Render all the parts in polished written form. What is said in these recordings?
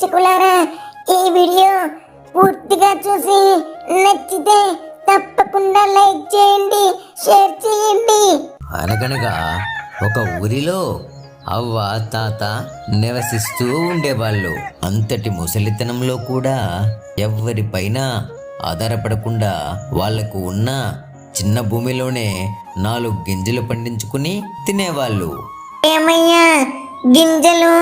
ప్రేక్షకులారా, ఈ వీడియో పూర్తిగా చూసి నచ్చితే తప్పకుండా లైక్ చేయండి, షేర్ చేయండి. అనగనగా ఒక ఊరిలో అవ్వ తాత నివసిస్తూ ఉండేవాళ్ళు. అంతటి ముసలితనంలో కూడా ఎవ్వరిపైన ఆధారపడకుండా వాళ్లకు ఉన్న చిన్న భూమిలోనే 4 గింజలు పండించుకుని తినేవాళ్ళు. ఏమయ్యా, గింజలు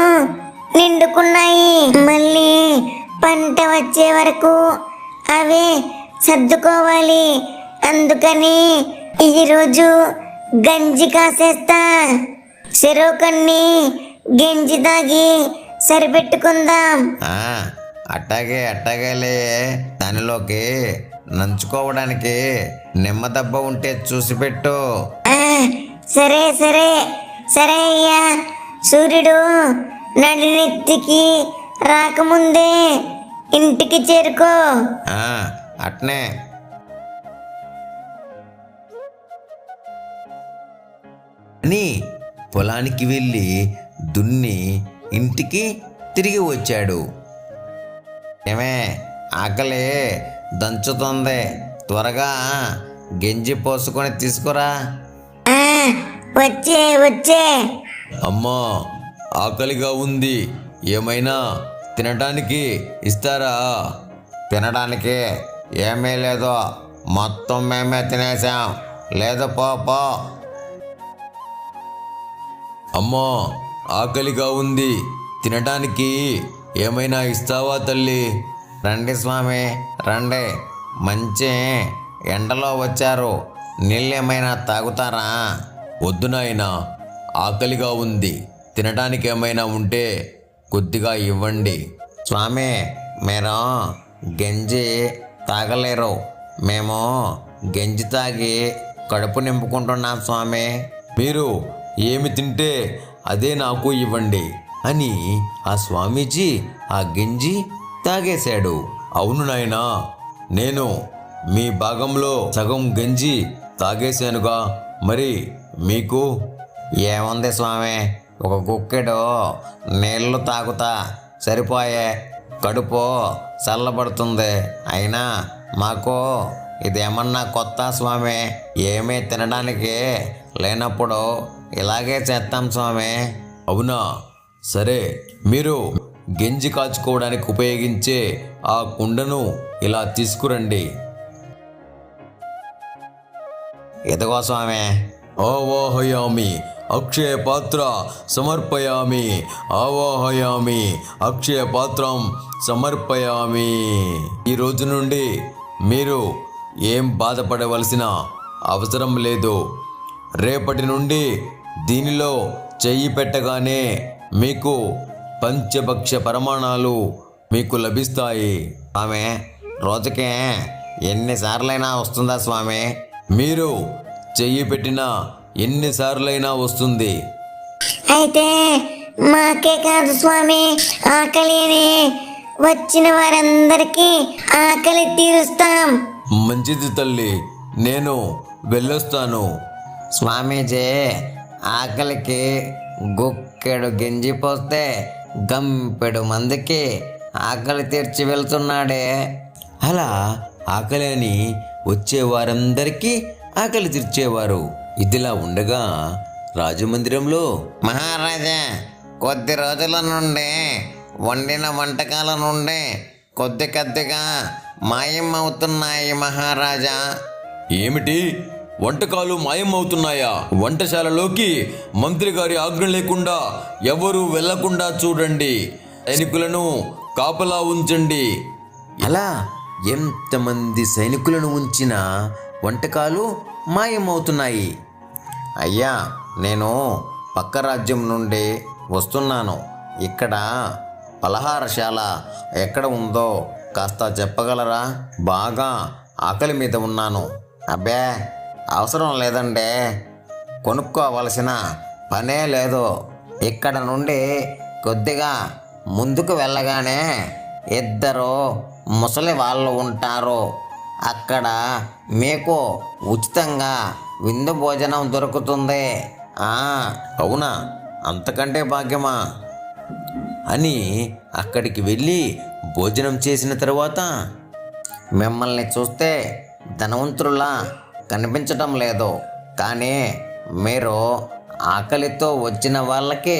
నిండుకున్నాయి, మళ్ళీ పంట వచ్చే వరకు అవే సర్దుకోవాలి. అందుకని ఈరోజు గంజి కాసేస్తా. చెరువుకన్ని గంజి తాగి సరిపెట్టుకుందాం. అట్టాగేలే, దానిలోకి నంచుకోవడానికి నిమ్మదబ్బ ఉంటే చూసి పెట్టు. సరే సరే సరే అయ్యా. సూర్యుడు నడినెత్తికి రాకముందే ఇంటికి చేరుకో. అట్నే. అని పొలానికి వెళ్ళి దున్ని ఇంటికి తిరిగి వచ్చాడు. ఏమే, ఆకలి దంచుతుంది, త్వరగా గంజి పోసుకొని తీసుకురా. వచ్చే. అమ్మా, ఆకలిగా ఉంది, ఏమైనా తినడానికి ఇస్తారా? తినడానికి ఏమీ లేదు, మొత్తం మేమే తినేసాం. లేదు, పో. అమ్మా, ఆకలిగా ఉంది, తినడానికి ఏమైనా ఇస్తావా తల్లి? రండి స్వామి, రండి. మంచి ఎండలో వచ్చారు, నీళ్ళేమైనా తాగుతారా? వద్దు నాయనా, ఆకలిగా ఉంది, తినడానికి ఏమైనా ఉంటే కొద్దిగా ఇవ్వండి. స్వామి, మీరు గంజి తాగలేరు, మేము గంజి తాగి కడుపు నింపుకుంటున్నాం స్వామి. మీరు ఏమి తింటే అదే నాకు ఇవ్వండి అని ఆ స్వామీజీ ఆ గంజి తాగేశాడు. అవును నాయనా, నేను మీ భాగంలో సగం గంజి తాగేశానుగా, మరి మీకు? ఏముంది స్వామి, ఒక గుక్కెడు నీళ్లు తాగుతా, సరిపోయే, కడుపు చల్లబడుతుంది. అయినా మాకు ఇదేమన్నా కొత్త స్వామి? ఏమీ తినడానికి లేనప్పుడు ఇలాగే చేస్తాం స్వామి. అవునా, సరే, మీరు గంజి కాచుకోవడానికి ఉపయోగించే ఆ కుండను ఇలా తీసుకురండి. ఇదిగో స్వామి. ఆవాహయామి అక్షయ పాత్ర సమర్పయామి, ఆవాహయామి అక్షయ పాత్రం సమర్పయామి. ఈ రోజు నుండి మీరు ఏం బాధపడవలసిన అవసరం లేదు. రేపటి నుండి దీనిలో చెయ్యి పెట్టగానే మీకు పంచభక్ష పరమాణాలు మీకు లభిస్తాయి. స్వామి, రోజుకే ఎన్నిసార్లైనా వస్తుందా స్వామి? మీరు చెయ్యి పెట్టిన ఎన్నిసార్లైనా వస్తుంది. అయితే మాకే కాదు స్వామి, ఆకలిని వచ్చిన వారందరికీ ఆకలి తీరుస్తాం. మంచిది తల్లి, నేను వెళ్ళొస్తాను. స్వామీజీ, ఆకలికి గుక్కెడు గంజి పోస్తే గంపెడు మందికి ఆకలి తీర్చి వెళ్తున్నాడే. అలా ఆకలి అని వచ్చేవారందరికీ ఆకలి తీర్చేవారు. ఇదిలా ఉండగా రాజమందిరంలో, మహారాజా, కొద్ది రోజుల నుండి వండిన వంటకాల నుండి కొద్దిగా మాయం అవుతున్నాయి మహారాజా. ఏమిటి, వంటకాలు మాయమవుతున్నాయా? వంటశాలలోకి మంత్రి గారి ఆజ్ఞ లేకుండా ఎవరూ వెళ్లకుండా చూడండి, సైనికులను కాపలా ఉంచండి. అలా ఎంతమంది సైనికులను ఉంచినా వంటకాలు మాయమవుతున్నాయి. అయ్యా, నేను పక్క రాజ్యం నుండి వస్తున్నాను. ఇక్కడ పలహారశాల ఎక్కడ ఉందో కాస్త చెప్పగలరా? బాగా ఆకలి మీద ఉన్నాను. అబ్బే, అవసరం లేదండి, కొనుక్కోవలసిన పనే లేదు. ఇక్కడ నుండి కొద్దిగా ముందుకు వెళ్ళగానే 2 ముసలి వాళ్ళు ఉంటారు. అక్కడ మీకు ఉచితంగా విందు భోజనం దొరుకుతుంది. అవునా, అంతకంటే భాగ్యమా అని అక్కడికి వెళ్ళి భోజనం చేసిన తరువాత మిమ్మల్ని చూస్తే ధనవంతులా కనిపించటం లేదు, కానీ మీరు ఆకలితో వచ్చిన వాళ్ళకి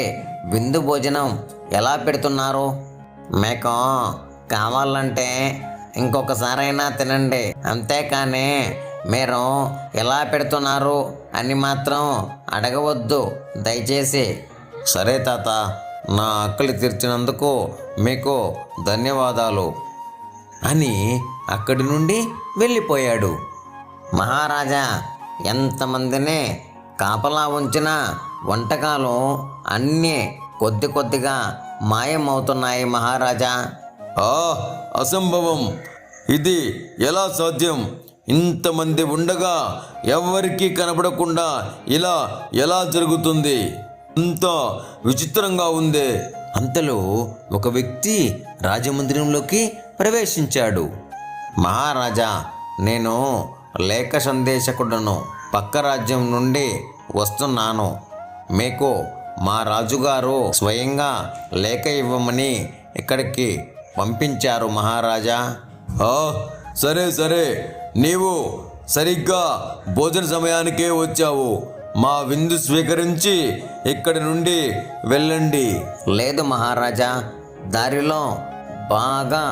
విందు భోజనం ఎలా పెడుతున్నారు? మీకు కావాలంటే ఇంకొకసారైనా తినండి, అంతేకాని మీరు ఎలా పెడుతున్నారు అని మాత్రం అడగవద్దు దయచేసి. సరే తాత, నా ఆకలి తీర్చినందుకు మీకు ధన్యవాదాలు అని అక్కడి నుండి వెళ్ళిపోయాడు. మహారాజా ఎంతమందిని కాపలా ఉంచిన వంటకాలు అన్నీ కొద్ది కొద్దిగా మాయమవుతున్నాయి మహారాజా. అసంభవం, ఇది ఎలా సాధ్యం? ఇంతమంది ఉండగా ఎవరికీ కనపడకుండా ఇలా ఎలా జరుగుతుంది? ఇంత విచిత్రంగా ఉంది. అంతలో ఒక వ్యక్తి రాజమందిరంలోకి ప్రవేశించాడు. మహారాజా, నేను లేఖ సందేశకుడను, పక్క రాజ్యం నుండి వస్తున్నాను. మీకు మా రాజుగారు స్వయంగా లేఖ ఇవ్వమని ఇక్కడికి పంపించారు మహారాజా. సరే సరే, నీవు సరిగ్గా భోజన సమయానికే వచ్చావు. మా విందు స్వీకరించి ఇక్కడి నుండి వెళ్ళండి. లేదు మహారాజా, దారిలో బాగా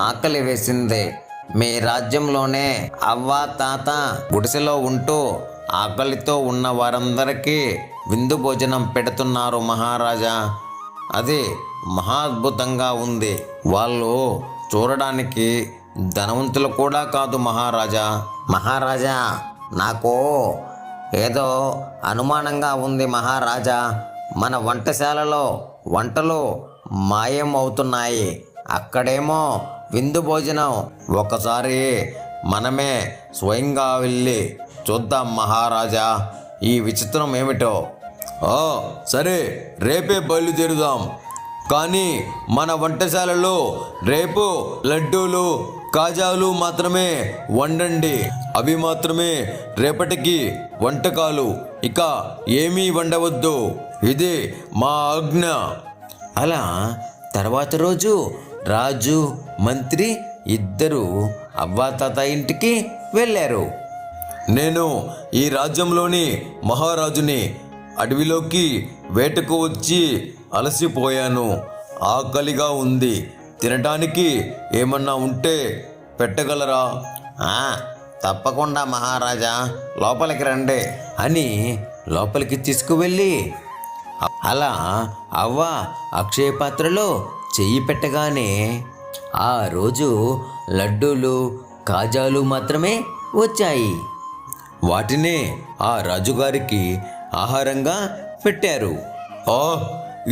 ఆకలి వేసింది. మీ రాజ్యంలోనే అవ్వ తాత గుడిసెలో ఉంటూ ఆకలితో ఉన్న వారందరికీ విందు భోజనం పెడుతున్నారు మహారాజా. అది మహాద్భుతంగా ఉంది. వాళ్ళు చూడడానికి ధనవంతులు కూడా కాదు మహారాజా. మహారాజా, నాకు ఏదో అనుమానంగా ఉంది మహారాజా. మన వంటశాలలో వంటలు మాయం అవుతున్నాయి, అక్కడేమో విందు భోజనం. ఒకసారి మనమే స్వయంగా వెళ్ళి చూద్దాం మహారాజా, ఈ విచిత్రం ఏమిటో. సరే, రేపే బయలుదేరుదాం. కానీ మన వంటశాలలో రేపు లడ్డూలు కాజాలు మాత్రమే వండండి. అవి మాత్రమే రేపటికి వంటకాలు, ఇక ఏమీ వండవద్దు. ఇది మా ఆజ్ఞ. అలా తర్వాత రోజు రాజు మంత్రి ఇద్దరు అవ్వాతాత ఇంటికి వెళ్ళారు. నేను ఈ రాజ్యంలోని మహారాజుని. అడవిలోకి వేటకు వచ్చి అలసిపోయాను, ఆకలిగా ఉంది. తినటానికి ఏమన్నా ఉంటే పెట్టగలరా? తప్పకుండా మహారాజా, లోపలికి రండి అని లోపలికి తీసుకువెళ్ళి అలా అవ్వ అక్షయ పాత్రలో చెయ్యి పెట్టగానే ఆ రోజు లడ్డూలు కాజాలు మాత్రమే వచ్చాయి. వాటినే ఆ రాజుగారికి ఆహారంగా పెట్టారు.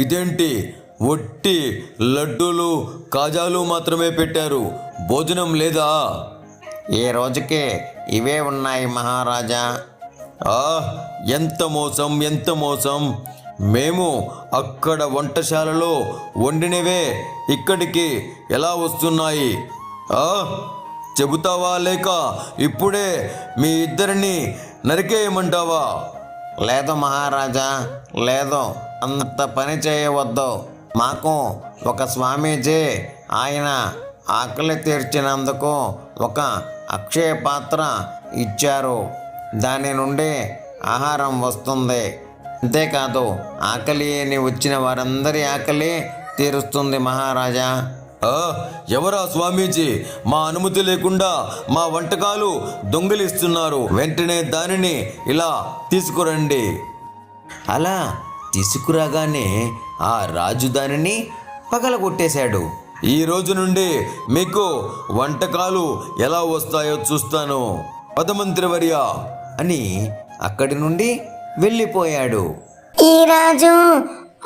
ఇదేంటి, ఒట్టి లడ్డూలు కాజాలు మాత్రమే పెట్టారు, భోజనం లేదా? ఈ రోజుకే ఇవే ఉన్నాయి మహారాజా. ఎంత మోసం, ఎంత మోసం! మేము అక్కడ వంటశాలలో వండినవే ఇక్కడికి ఎలా వస్తున్నాయి? చెబుతావా లేక ఇప్పుడే మీ ఇద్దరిని నరికేయమంటావా? లేదు మహారాజా, లేదు, అంత పని చేయవద్దు. మాకు ఒక స్వామీజీ, ఆయన ఆకలి తీర్చినందుకు ఒక అక్షయ పాత్ర ఇచ్చారు. దాని నుండి ఆహారం వస్తుంది. అంతేకాదు, ఆకలి అని వచ్చిన వారందరి ఆకలి తీరుస్తుంది మహారాజా. ఎవరా స్వామీజీ? మా అనుమతి లేకుండా మా వంటకాలు దొంగిలిస్తున్నారు. వెంటనే దానిని ఇలా తీసుకురండి. అలా తీసుకురాగానే ఆ రాజు దానిని పగలగొట్టేశాడు. ఈ రోజు నుండి మీకు వంటకాలు ఎలా వస్తాయో చూస్తాను, పదమంత్రివర్య అని అక్కడి నుండి వెళ్ళిపోయాడు. ఈ రాజు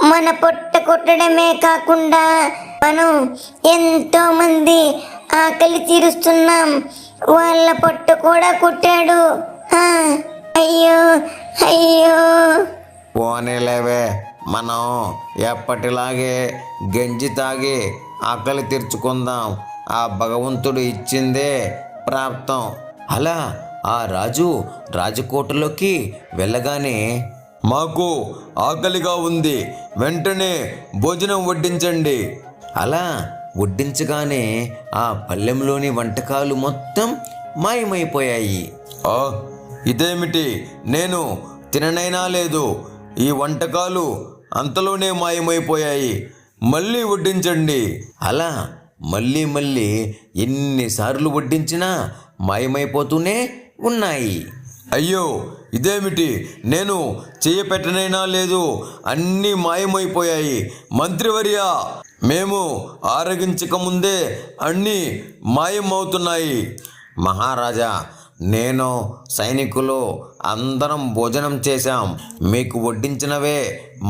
మన పొట్ట కొట్టడమే కాకుండా మనం ఎంతో మంది ఆకలి తీరుస్తున్నాం, వాళ్ళ పొట్ట కూడా కొట్టాడు. అయ్యో అయ్యో. పోనీలేవే, మనం ఎప్పటిలాగే గంజి తాగి ఆకలి తీర్చుకుందాం. ఆ భగవంతుడు ఇచ్చిందే ప్రాప్తం. అలా ఆ రాజు రాజకోటలోకి వెళ్ళగానే, మాకు ఆకలిగా ఉంది, వెంటనే భోజనం వడ్డించండి అలా వడ్డించగానే ఆ పళ్ళెంలోని వంటకాలు మొత్తం మాయమైపోయాయి. ఇదేమిటి, నేను తిననైనా లేదు, ఈ వంటకాలు అంతలోనే మాయమైపోయాయి, మళ్ళీ వడ్డించండి. అలా మళ్ళీ మళ్ళీ ఎన్నిసార్లు వడ్డించినా మాయమైపోతూనే ఉన్నాయి. అయ్యో, ఇదేమిటి, నేను చెయ్యపెట్టనైనా లేదు, అన్నీ మాయమైపోయాయి. మంత్రివర్య, మేము ఆరగించకముందే అన్నీ మాయమవుతున్నాయి. మహారాజా, నేను సైనికులు అందరం భోజనం చేశాం, మీకు వడ్డించినవే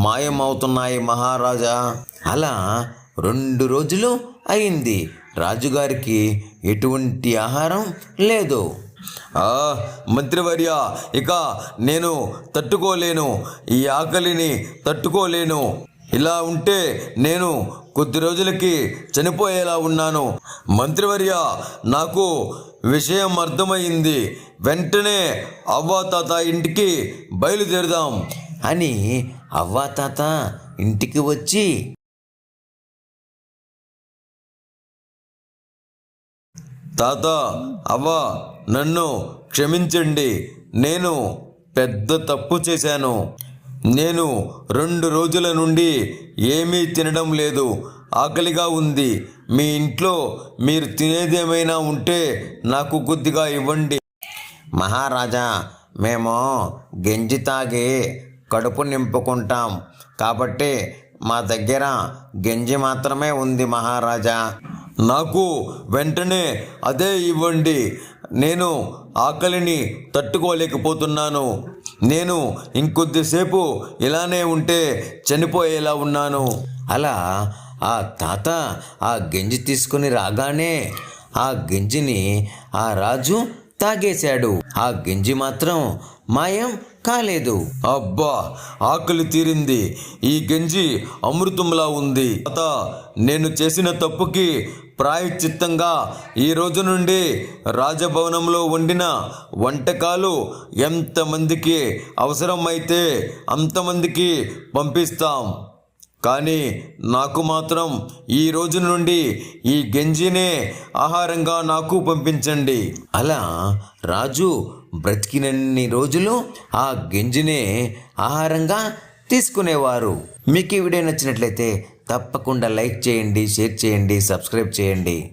మాయమవుతున్నాయి మహారాజా. అలా 2 రోజులు అయింది. రాజుగారికి ఎటువంటి ఆహారం లేదు. మంత్రివర్య, ఇక నేను తట్టుకోలేను, ఈ ఆకలిని తట్టుకోలేను. ఇలా ఉంటే నేను కొద్ది రోజులకి చనిపోయేలా ఉన్నాను. మంత్రివర్య, నాకు విషయం అర్థమైంది, వెంటనే అవ్వాతాత ఇంటికి బయలుదేరదాం అని అవ్వాతాత ఇంటికి వచ్చి, తాత, అవ్వ, నన్ను క్షమించండి, నేను పెద్ద తప్పు చేశాను. నేను 2 రోజుల నుండి ఏమీ తినడం లేదు, ఆకలిగా ఉంది. మీ ఇంట్లో మీరు తినేదేమైనా ఉంటే నాకు కొద్దిగా ఇవ్వండి. మహారాజా, మేము గంజి తాగి కడుపు నింపుకుంటాం, కాబట్టి మా దగ్గర గంజి మాత్రమే ఉంది మహారాజా. నాకు వెంటనే అదే ఇవ్వండి, నేను ఆకలిని తట్టుకోలేకపోతున్నాను. నేను ఇంకొద్దిసేపు ఇలానే ఉంటే చనిపోయేలా ఉన్నాను. అలా ఆ తాత ఆ గంజి తీసుకుని రాగానే ఆ గంజిని ఆ రాజు తాగేశాడు. ఆ గంజి మాత్రం మాయం కాలేదు. అబ్బా, ఆకలి తీరింది, ఈ గంజి అమృతంలా ఉంది. తాత, నేను చేసిన తప్పుకి ప్రాయశ్చిత్తంగా ఈ రోజు నుండి రాజభవనంలో వండిన వంటకాలు ఎంతమందికి అవసరమైతే అంతమందికి పంపిస్తాం, కానీ నాకు మాత్రం ఈ రోజు నుండి ఈ గంజినే ఆహారంగా నాకు పంపించండి. అలా రాజు బ్రతికినన్ని రోజులు ఆ గంజినే ఆహారంగా తీసుకునేవారు. మీకు ఈ వీడియో నచ్చినట్లయితే తప్పకుండా లైక్ చేయండి, షేర్ చేయండి, సబ్స్క్రైబ్ చేయండి.